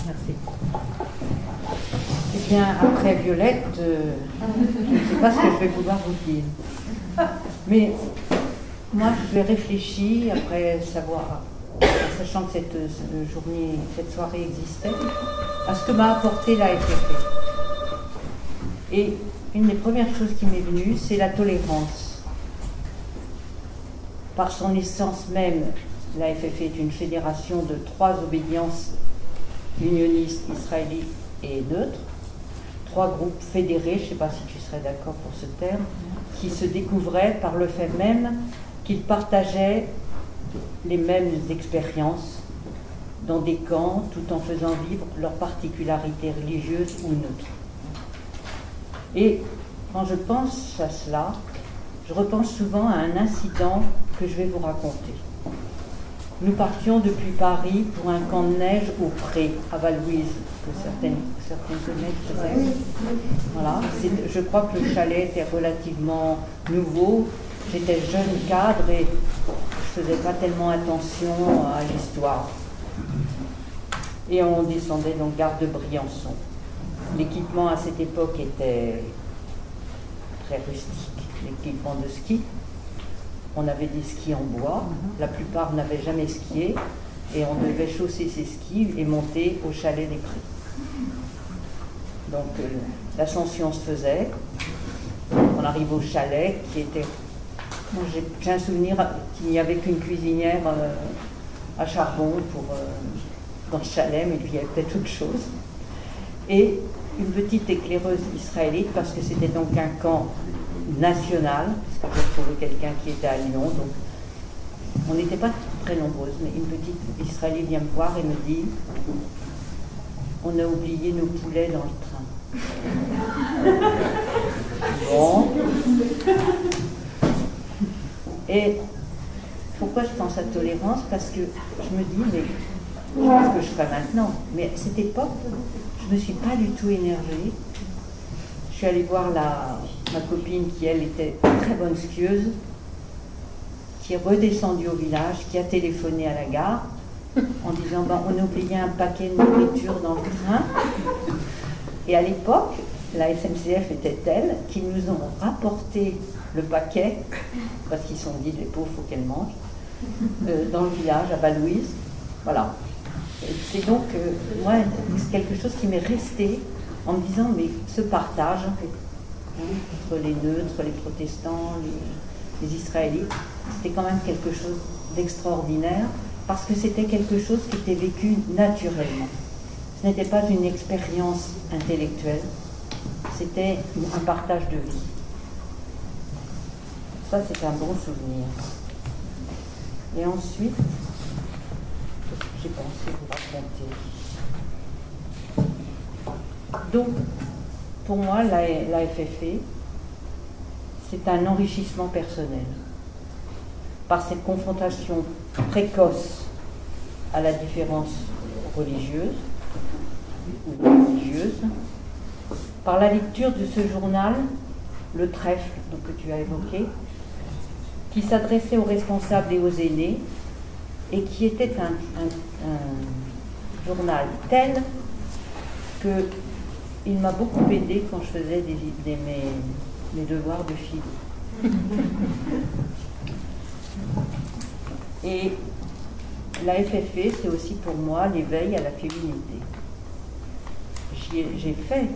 Merci. Eh bien, après Violette, je ne sais pas ce que je vais vouloir vous dire. Mais moi, je vais réfléchir après savoir, en sachant que cette journée, cette soirée existait, à ce que m'a apporté la FFF. Et une des premières choses qui m'est venue, c'est la tolérance. Par son essence même, la FFF est une fédération de 3 obédiences unionistes, israélites et neutres. 3 groupes fédérés, je ne sais pas si tu serais d'accord pour ce terme, qui se découvraient par le fait même qu'ils partageaient les mêmes expériences dans des camps, tout en faisant vivre leurs particularités religieuses ou neutres. Et quand je pense à cela, je repense souvent à un incident que je vais vous raconter. Nous partions depuis Paris pour un camp de neige au Pré, à Val-Louise, que certaines connaissent peut-être. Voilà. Je crois que le chalet était relativement nouveau. J'étais jeune cadre et je ne faisais pas tellement attention à l'histoire. Et on descendait donc gare de Briançon. L'équipement à cette époque était très rustique, l'équipement de ski. On avait des skis en bois, la plupart n'avaient jamais skié, et on devait chausser ses skis et monter au chalet des Prés. Donc l'ascension se faisait, on arrive au chalet qui était... J'ai un souvenir qu'il n'y avait qu'une cuisinière à charbon dans le chalet, mais il y avait peut-être autre chose. Et une petite éclaireuse israélite, parce que c'était donc un camp national, parce que j'ai trouvé quelqu'un qui était à Lyon, donc on n'était pas très nombreuses, mais une petite israélite vient me voir et me dit « On a oublié nos poulets dans le train. » Bon. Et pourquoi je pense à tolérance? Parce que je me dis, mais je sais ce que je ferais maintenant. Mais à cette époque, je ne me suis pas du tout énervée. Je suis allée voir ma copine qui, elle, était très bonne skieuse, qui est redescendue au village, qui a téléphoné à la gare en disant ben, on a oublié un paquet de nourriture dans le train. Et à l'époque, la SNCF était telle qu'ils nous ont rapporté le paquet, parce qu'ils se sont dit les pauvres, il faut qu'elles mangent, dans le village, à Val-Louise. Voilà. C'est donc, moi, c'est quelque chose qui m'est resté en me disant, mais ce partage entre les neutres, les protestants, les Israélites, c'était quand même quelque chose d'extraordinaire, parce que c'était quelque chose qui était vécu naturellement. Ce n'était pas une expérience intellectuelle, c'était un partage de vie. Ça, c'est un bon souvenir. Et ensuite, j'ai pensé vous raconter. Donc, pour moi, la FFE, c'est un enrichissement personnel. Par cette confrontation précoce à la différence religieuse ou religieuse, par la lecture de ce journal, Le Trèfle, donc, que tu as évoqué, qui s'adressait aux responsables et aux aînés, et qui était un journal tel qu'il m'a beaucoup aidé quand je faisais mes devoirs de philo. Et la FFE, c'est aussi pour moi l'éveil à la féminité. J'ai fait,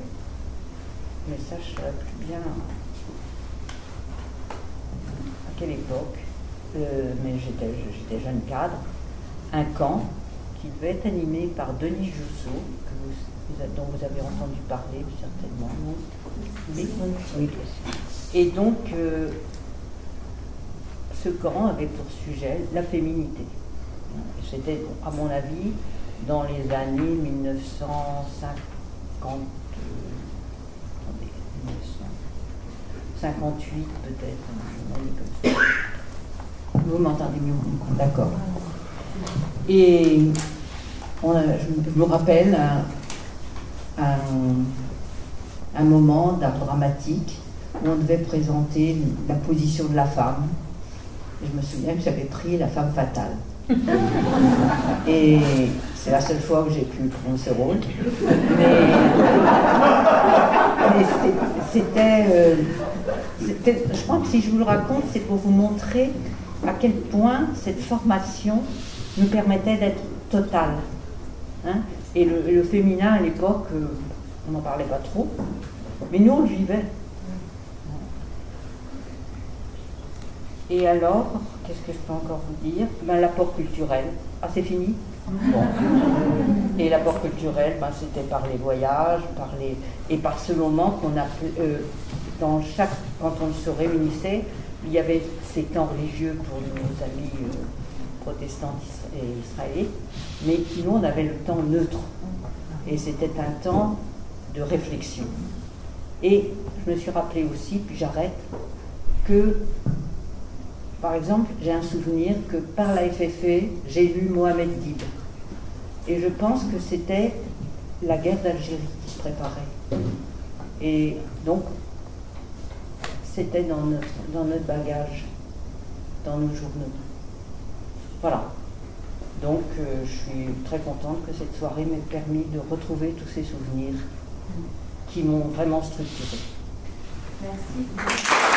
mais ça je ne saurais plus bien à quelle époque, mais j'étais jeune cadre, un camp qui devait être animé par Denis Jousseau, dont vous avez entendu parler certainement. Oui, bien sûr. Et donc, ce camp avait pour sujet la féminité. C'était, à mon avis, dans les années 1958 peut-être. Vous m'entendez mieux? D'accord. Et je me rappelle un moment d'art dramatique où on devait présenter la position de la femme. Et je me souviens que j'avais pris la femme fatale. Et C'est la seule fois où j'ai pu prendre ce rôle. C'était, je crois que si je vous le raconte, c'est pour vous montrer à quel point cette formation nous permettait d'être totale. Hein? Et le féminin à l'époque, on n'en parlait pas trop, mais nous on le vivait. Et alors, qu'est-ce que je peux encore vous dire? L'apport culturel. Ah, c'est fini? Bon. Et l'apport culturel, c'était par les voyages, et par ce moment qu'on a quand on se réunissait, il y avait ces temps religieux pour nos amis protestants et israélites, mais nous on avait le temps neutre. Et c'était un temps de réflexion. Et je me suis rappelé aussi, puis j'arrête, que par exemple, j'ai un souvenir que par la FFE, j'ai lu Mohamed Dib. Et je pense que c'était la guerre d'Algérie qui se préparait. Et donc, c'était dans notre bagage, dans nos journaux. Voilà. Donc, je suis très contente que cette soirée m'ait permis de retrouver tous ces souvenirs qui m'ont vraiment structurée. Merci.